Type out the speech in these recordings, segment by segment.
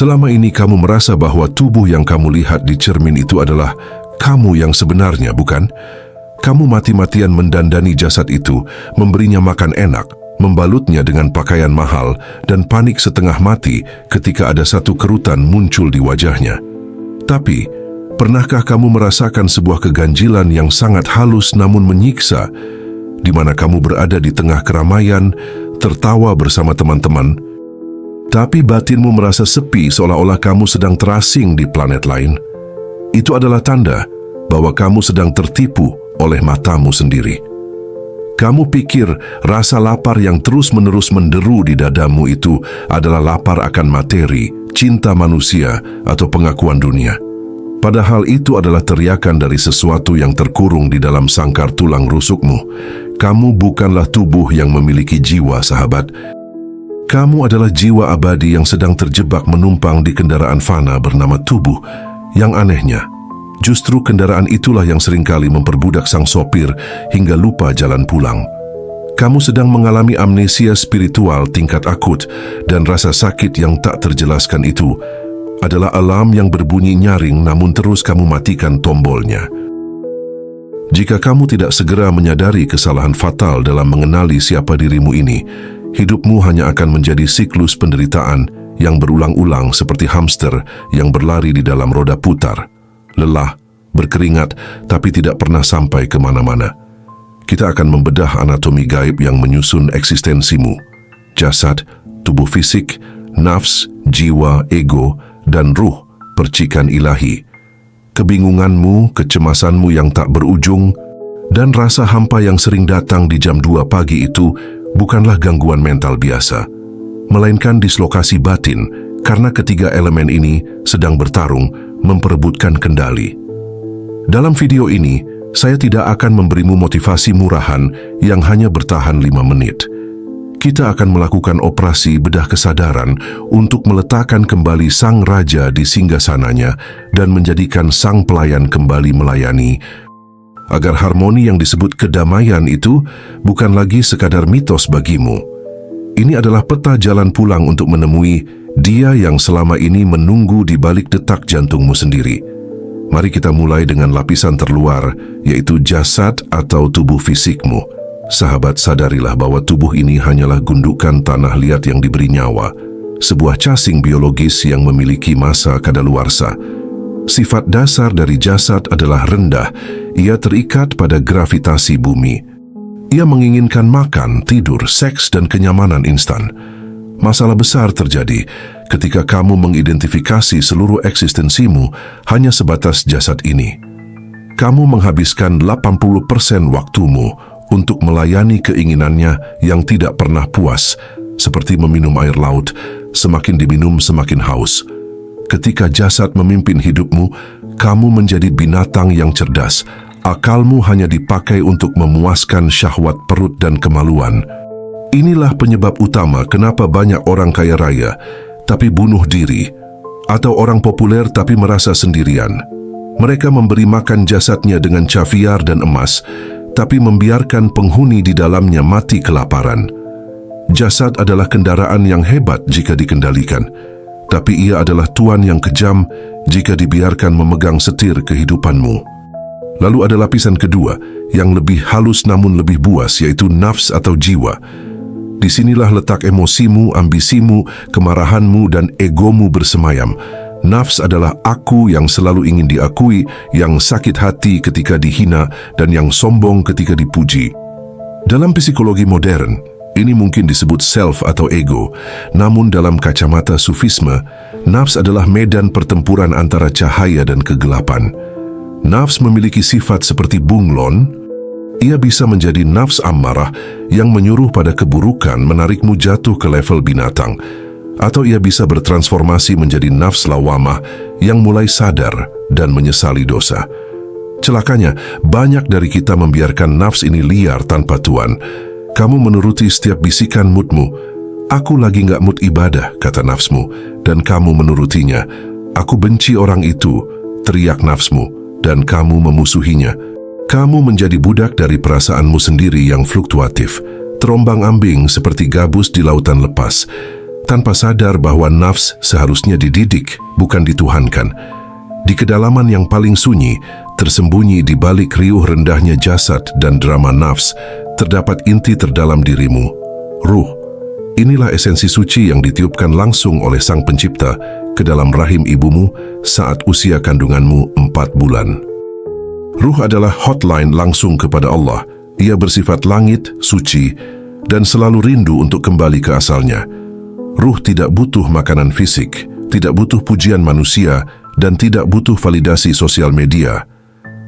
Selama ini kamu merasa bahwa tubuh yang kamu lihat di cermin itu adalah kamu yang sebenarnya, bukan? Kamu mati-matian mendandani jasad itu, memberinya makan enak, membalutnya dengan pakaian mahal, dan panik setengah mati ketika ada satu kerutan muncul di wajahnya. Tapi, pernahkah kamu merasakan sebuah keganjilan yang sangat halus namun menyiksa, di mana kamu berada di tengah keramaian, tertawa bersama teman-teman, tapi batinmu merasa sepi seolah-olah kamu sedang terasing di planet lain? Itu adalah tanda bahwa kamu sedang tertipu oleh matamu sendiri. Kamu pikir rasa lapar yang terus-menerus menderu di dadamu itu adalah lapar akan materi, cinta manusia, atau pengakuan dunia. Padahal itu adalah teriakan dari sesuatu yang terkurung di dalam sangkar tulang rusukmu. Kamu bukanlah tubuh yang memiliki jiwa, sahabat. Kamu adalah jiwa abadi yang sedang terjebak menumpang di kendaraan fana bernama tubuh. Yang anehnya, justru kendaraan itulah yang seringkali memperbudak sang sopir hingga lupa jalan pulang. Kamu sedang mengalami amnesia spiritual tingkat akut, dan rasa sakit yang tak terjelaskan itu adalah alarm yang berbunyi nyaring namun terus kamu matikan tombolnya. Jika kamu tidak segera menyadari kesalahan fatal dalam mengenali siapa dirimu ini, hidupmu hanya akan menjadi siklus penderitaan yang berulang-ulang seperti hamster yang berlari di dalam roda putar. Lelah, berkeringat, tapi tidak pernah sampai kemana-mana. Kita akan membedah anatomi gaib yang menyusun eksistensimu. Jasad, tubuh fisik, nafs, jiwa, ego, dan ruh, percikan ilahi. Kebingunganmu, kecemasanmu yang tak berujung, dan rasa hampa yang sering datang di jam 2 pagi itu bukanlah gangguan mental biasa, melainkan dislokasi batin karena ketiga elemen ini sedang bertarung memperebutkan kendali. Dalam video ini, saya tidak akan memberimu motivasi murahan yang hanya bertahan 5 menit. Kita akan melakukan operasi bedah kesadaran untuk meletakkan kembali sang raja di singgasananya dan menjadikan sang pelayan kembali melayani, agar harmoni yang disebut kedamaian itu bukan lagi sekadar mitos bagimu. Ini adalah peta jalan pulang untuk menemui dia yang selama ini menunggu di balik detak jantungmu sendiri. Mari kita mulai dengan lapisan terluar, yaitu jasad atau tubuh fisikmu. Sahabat, sadarilah bahwa tubuh ini hanyalah gundukan tanah liat yang diberi nyawa, sebuah casing biologis yang memiliki massa kadaluarsa. Sifat dasar dari jasad adalah rendah. Ia terikat pada gravitasi bumi. Ia menginginkan makan, tidur, seks, dan kenyamanan instan. Masalah besar terjadi ketika kamu mengidentifikasi seluruh eksistensimu hanya sebatas jasad ini. Kamu menghabiskan 80% waktumu untuk melayani keinginannya yang tidak pernah puas, seperti meminum air laut, semakin diminum semakin haus. Ketika jasad memimpin hidupmu, kamu menjadi binatang yang cerdas. Akalmu hanya dipakai untuk memuaskan syahwat perut dan kemaluan. Inilah penyebab utama kenapa banyak orang kaya raya, tapi bunuh diri, atau orang populer tapi merasa sendirian. Mereka memberi makan jasadnya dengan caviar dan emas, tapi membiarkan penghuni di dalamnya mati kelaparan. Jasad adalah kendaraan yang hebat jika dikendalikan, tapi ia adalah tuan yang kejam jika dibiarkan memegang setir kehidupanmu. Lalu ada lapisan kedua, yang lebih halus namun lebih buas, yaitu nafs atau jiwa. Disinilah letak emosimu, ambisimu, kemarahanmu, dan egomu bersemayam. Nafs adalah aku yang selalu ingin diakui, yang sakit hati ketika dihina, dan yang sombong ketika dipuji. Dalam psikologi modern, ini mungkin disebut self atau ego. Namun dalam kacamata sufisme, nafs adalah medan pertempuran antara cahaya dan kegelapan. Nafs memiliki sifat seperti bunglon. Ia bisa menjadi nafs ammarah yang menyuruh pada keburukan, menarikmu jatuh ke level binatang. Atau ia bisa bertransformasi menjadi nafs lawamah yang mulai sadar dan menyesali dosa. Celakanya, banyak dari kita membiarkan nafs ini liar tanpa tuan. Kamu menuruti setiap bisikan moodmu. Aku lagi nggak mood ibadah, kata nafsmu, dan kamu menurutinya. Aku benci orang itu, teriak nafsmu, dan kamu memusuhinya. Kamu menjadi budak dari perasaanmu sendiri yang fluktuatif, terombang-ambing seperti gabus di lautan lepas. tanpa sadar bahwa nafs seharusnya dididik, bukan dituhankan. Di kedalaman yang paling sunyi, tersembunyi di balik riuh rendahnya jasad dan drama nafs, terdapat inti terdalam dirimu, ruh. Inilah esensi suci yang ditiupkan langsung oleh Sang Pencipta ke dalam rahim ibumu saat usia kandunganmu 4 bulan. Ruh adalah hotline langsung kepada Allah. Ia bersifat langit, suci, dan selalu rindu untuk kembali ke asalnya. Ruh tidak butuh makanan fisik, tidak butuh pujian manusia, dan tidak butuh validasi sosial media.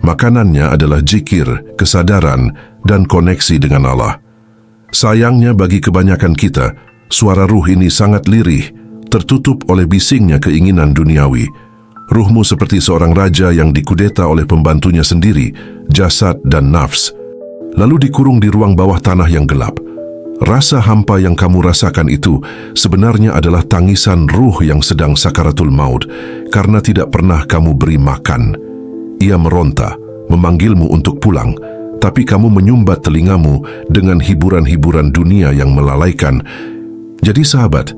Makanannya adalah zikir, kesadaran, dan koneksi dengan Allah. Sayangnya bagi kebanyakan kita, suara ruh ini sangat lirih, tertutup oleh bisingnya keinginan duniawi. Ruhmu seperti seorang raja yang dikudeta oleh pembantunya sendiri, jasad dan nafs, lalu dikurung di ruang bawah tanah yang gelap. Rasa hampa yang kamu rasakan itu sebenarnya adalah tangisan ruh yang sedang sakaratul maut karena tidak pernah kamu beri makan. Ia meronta, memanggilmu untuk pulang, tapi kamu menyumbat telingamu dengan hiburan-hiburan dunia yang melalaikan. Jadi sahabat,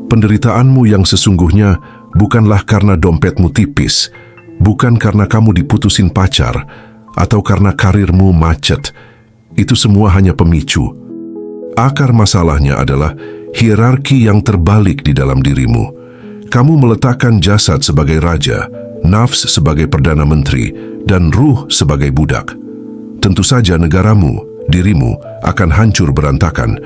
penderitaanmu yang sesungguhnya bukanlah karena dompetmu tipis, bukan karena kamu diputusin pacar, atau karena karirmu macet. Itu semua hanya pemicu. Akar masalahnya adalah hierarki yang terbalik di dalam dirimu. Kamu meletakkan jasad sebagai raja, nafs sebagai perdana menteri, dan ruh sebagai budak. Tentu saja negaramu, dirimu, akan hancur berantakan.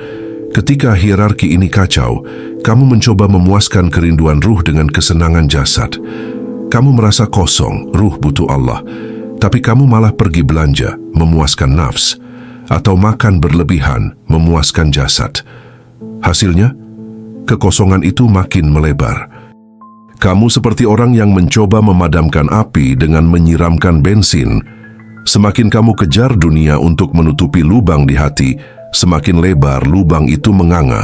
Ketika hierarki ini kacau, kamu mencoba memuaskan kerinduan ruh dengan kesenangan jasad. Kamu merasa kosong, ruh butuh Allah, tapi kamu malah pergi belanja, memuaskan nafs, atau makan berlebihan, memuaskan jasad. Hasilnya, kekosongan itu makin melebar. Kamu seperti orang yang mencoba memadamkan api dengan menyiramkan bensin. Semakin kamu kejar dunia untuk menutupi lubang di hati, semakin lebar lubang itu menganga.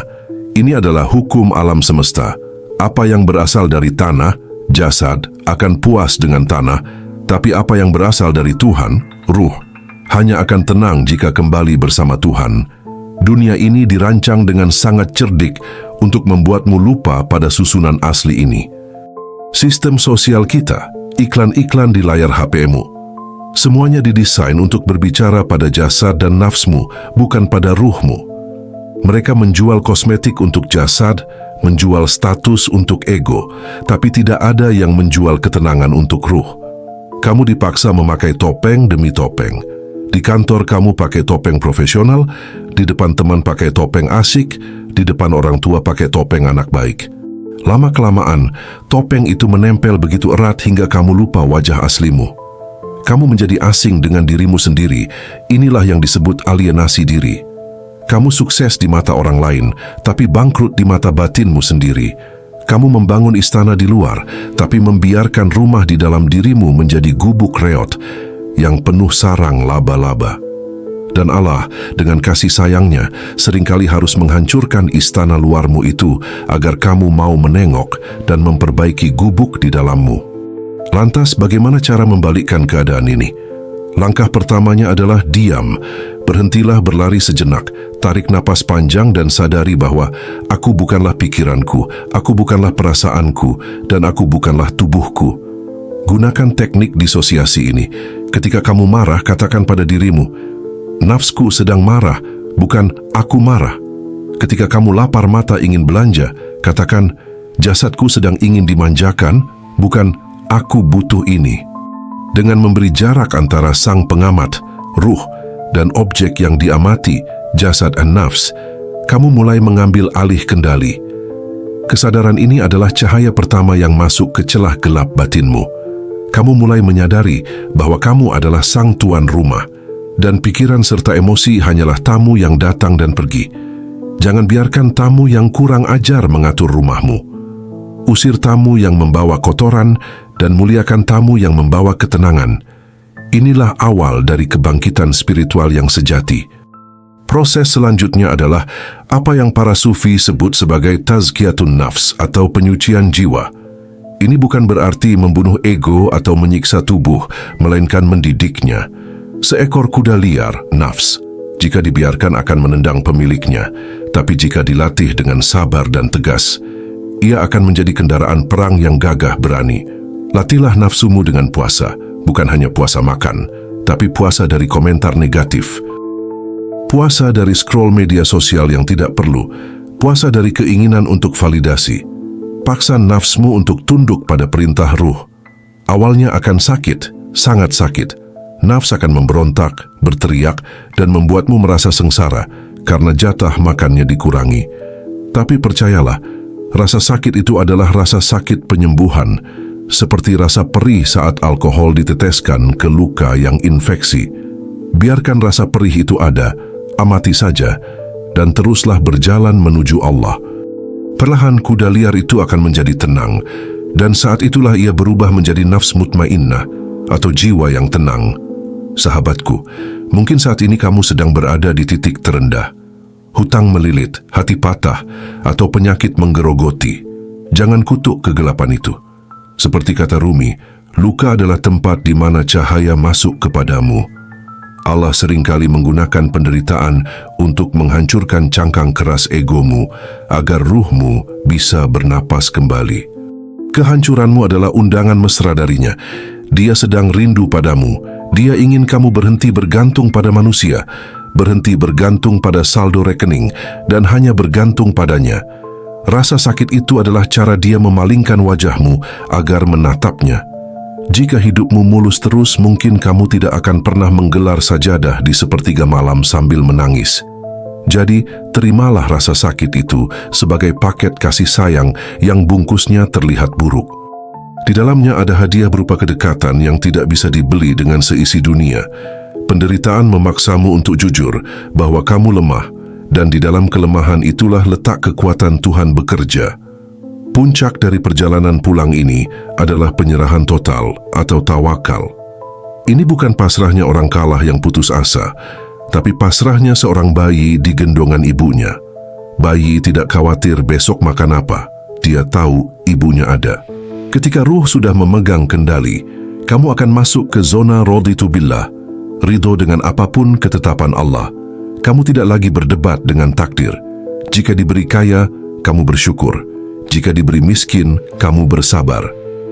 Ini adalah hukum alam semesta. Apa yang berasal dari tanah, jasad, akan puas dengan tanah, tapi apa yang berasal dari Tuhan, ruh, hanya akan tenang jika kembali bersama Tuhan. Dunia ini dirancang dengan sangat cerdik untuk membuatmu lupa pada susunan asli ini. Sistem sosial kita, iklan-iklan di layar HP-mu, semuanya didesain untuk berbicara pada jasad dan nafsmu, bukan pada ruhmu. Mereka menjual kosmetik untuk jasad, menjual status untuk ego, tapi tidak ada yang menjual ketenangan untuk ruh. Kamu dipaksa memakai topeng demi topeng. Di kantor kamu pakai topeng profesional, di depan teman pakai topeng asyik, di depan orang tua pakai topeng anak baik. Lama-kelamaan, topeng itu menempel begitu erat hingga kamu lupa wajah aslimu. Kamu menjadi asing dengan dirimu sendiri. Inilah yang disebut alienasi diri. Kamu sukses di mata orang lain, tapi bangkrut di mata batinmu sendiri. Kamu membangun istana di luar, tapi membiarkan rumah di dalam dirimu menjadi gubuk reot yang penuh sarang laba-laba. Dan Allah, dengan kasih sayangnya, seringkali harus menghancurkan istana luarmu itu agar kamu mau menengok dan memperbaiki gubuk di dalammu. Lantas, bagaimana cara membalikkan keadaan ini? Langkah pertamanya adalah diam. Berhentilah berlari sejenak, tarik napas panjang dan sadari bahwa aku bukanlah pikiranku, aku bukanlah perasaanku, dan aku bukanlah tubuhku. Gunakan teknik disosiasi ini. Ketika kamu marah, katakan pada dirimu, nafsku sedang marah, bukan aku marah. Ketika kamu lapar mata ingin belanja, katakan, jasadku sedang ingin dimanjakan, bukan aku butuh ini. Dengan memberi jarak antara sang pengamat, ruh, dan objek yang diamati, jasad dan nafs, kamu mulai mengambil alih kendali. Kesadaran ini adalah cahaya pertama yang masuk ke celah gelap batinmu. Kamu mulai menyadari bahwa kamu adalah sang tuan rumah, dan pikiran serta emosi hanyalah tamu yang datang dan pergi. Jangan biarkan tamu yang kurang ajar mengatur rumahmu. Usir tamu yang membawa kotoran dan muliakan tamu yang membawa ketenangan. Inilah awal dari kebangkitan spiritual yang sejati. Proses selanjutnya adalah apa yang para sufi sebut sebagai tazkiyatun nafs atau penyucian jiwa. Ini bukan berarti membunuh ego atau menyiksa tubuh, melainkan mendidiknya. Seekor kuda liar, nafs, Jika dibiarkan akan menendang pemiliknya, tapi jika dilatih dengan sabar dan tegas, ia akan menjadi kendaraan perang yang gagah berani. Latihlah nafsumu dengan puasa, bukan hanya puasa makan, tapi puasa dari komentar negatif. Puasa dari scroll media sosial yang tidak perlu, puasa dari keinginan untuk validasi. Paksa nafsmu untuk tunduk pada perintah ruh. Awalnya akan sakit, sangat sakit. Nafs akan memberontak, berteriak, dan membuatmu merasa sengsara karena jatah makannya dikurangi. Tapi percayalah, rasa sakit itu adalah rasa sakit penyembuhan, seperti rasa perih saat alkohol diteteskan ke luka yang infeksi. Biarkan rasa perih itu ada, amati saja, dan teruslah berjalan menuju Allah. Perlahan kuda liar itu akan menjadi tenang, dan saat itulah ia berubah menjadi nafs mutmainnah, atau jiwa yang tenang. Sahabatku, mungkin saat ini kamu sedang berada di titik terendah. Hutang melilit, hati patah, atau penyakit menggerogoti. Jangan kutuk kegelapan itu. Seperti kata Rumi, luka adalah tempat di mana cahaya masuk kepadamu. Allah seringkali menggunakan penderitaan untuk menghancurkan cangkang keras egomu agar ruhmu bisa bernapas kembali. Kehancuranmu adalah undangan mesra darinya. Dia sedang rindu padamu. Dia ingin kamu berhenti bergantung pada manusia, berhenti bergantung pada saldo rekening, dan hanya bergantung padanya. Rasa sakit itu adalah cara dia memalingkan wajahmu agar menatapnya. Jika hidupmu mulus terus, mungkin kamu tidak akan pernah menggelar sajadah di sepertiga malam sambil menangis. Jadi, terimalah rasa sakit itu sebagai paket kasih sayang yang bungkusnya terlihat buruk. Di dalamnya ada hadiah berupa kedekatan yang tidak bisa dibeli dengan seisi dunia. Penderitaan memaksamu untuk jujur bahwa kamu lemah, dan di dalam kelemahan itulah letak kekuatan Tuhan bekerja. Puncak dari perjalanan pulang ini adalah penyerahan total atau tawakal. Ini bukan pasrahnya orang kalah yang putus asa, tapi pasrahnya seorang bayi di gendongan ibunya. Bayi tidak khawatir besok makan apa, dia tahu ibunya ada. Ketika ruh sudah memegang kendali, kamu akan masuk ke zona raditu billah, ridho dengan apapun ketetapan Allah. Kamu tidak lagi berdebat dengan takdir. Jika diberi kaya, kamu bersyukur. Jika diberi miskin, kamu bersabar.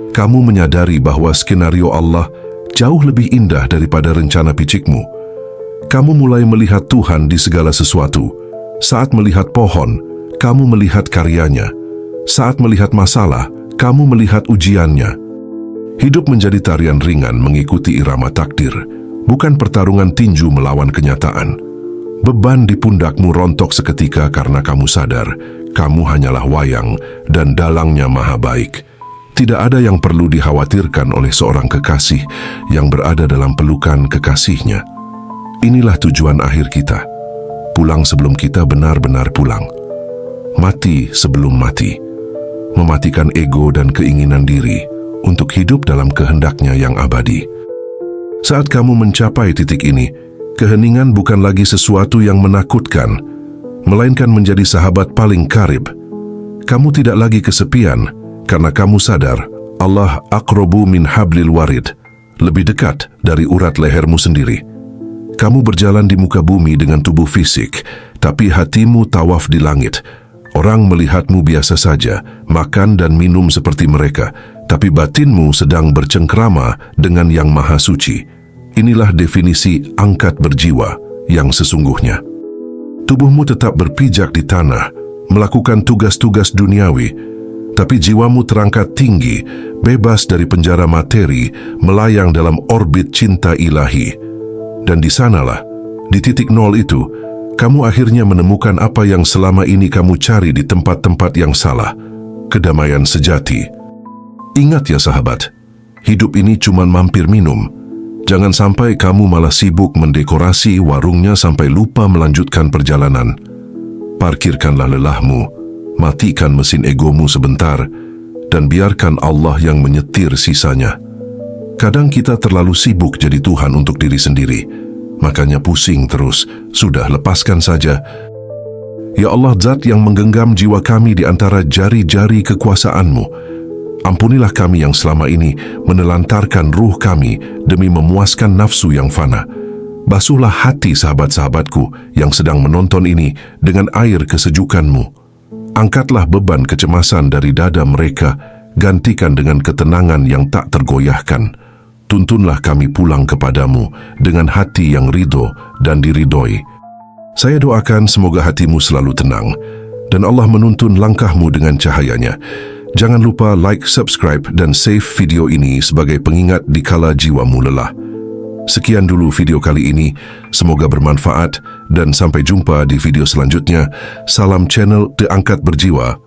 Kamu menyadari bahwa skenario Allah jauh lebih indah daripada rencana picikmu. Kamu mulai melihat Tuhan di segala sesuatu. Saat melihat pohon, kamu melihat karyanya. Saat melihat masalah, kamu melihat ujiannya. Hidup menjadi tarian ringan mengikuti irama takdir, bukan pertarungan tinju melawan kenyataan. Beban di pundakmu rontok seketika karena kamu sadar kamu hanyalah wayang dan dalangnya maha baik. Tidak ada yang perlu dikhawatirkan oleh seorang kekasih yang berada dalam pelukan kekasihnya. Inilah tujuan akhir kita. Pulang sebelum kita benar-benar pulang. Mati sebelum mati. Mematikan ego dan keinginan diri untuk hidup dalam kehendaknya yang abadi. Saat kamu mencapai titik ini, keheningan bukan lagi sesuatu yang menakutkan, melainkan menjadi sahabat paling karib. Kamu tidak lagi kesepian, karena kamu sadar Allah aqrabu min hablil warid, lebih dekat dari urat lehermu sendiri. Kamu berjalan di muka bumi dengan tubuh fisik, tapi hatimu tawaf di langit. Orang melihatmu biasa saja, makan dan minum seperti mereka, tapi batinmu sedang bercengkrama dengan yang maha suci. Inilah definisi angkat berjiwa yang sesungguhnya. Tubuhmu tetap berpijak di tanah, melakukan tugas-tugas duniawi, tapi jiwamu terangkat tinggi, bebas dari penjara materi, melayang dalam orbit cinta ilahi. Dan di sanalah, di titik nol itu, kamu akhirnya menemukan apa yang selama ini kamu cari di tempat-tempat yang salah, kedamaian sejati. Ingat ya sahabat, hidup ini cuma mampir minum. Jangan sampai kamu malah sibuk mendekorasi warungnya sampai lupa melanjutkan perjalanan. Parkirkanlah lelahmu, matikan mesin egomu sebentar, dan biarkan Allah yang menyetir sisanya. Kadang kita terlalu sibuk jadi Tuhan untuk diri sendiri, makanya pusing terus. Sudah, lepaskan saja. Ya Allah, Zat yang menggenggam jiwa kami di antara jari-jari kekuasaan-Mu, ampunilah kami yang selama ini menelantarkan ruh kami demi memuaskan nafsu yang fana. Basuhlah hati sahabat-sahabatku yang sedang menonton ini dengan air kesejukanmu. Angkatlah beban kecemasan dari dada mereka, gantikan dengan ketenangan yang tak tergoyahkan. Tuntunlah kami pulang kepadamu dengan hati yang ridho dan diridhoi. Saya doakan semoga hatimu selalu tenang dan Allah menuntun langkahmu dengan cahayanya. Jangan lupa like, subscribe dan save video ini sebagai pengingat dikala jiwamu lelah. Sekian dulu video kali ini, semoga bermanfaat dan sampai jumpa di video selanjutnya. Salam channel The Angkat Berjiwa.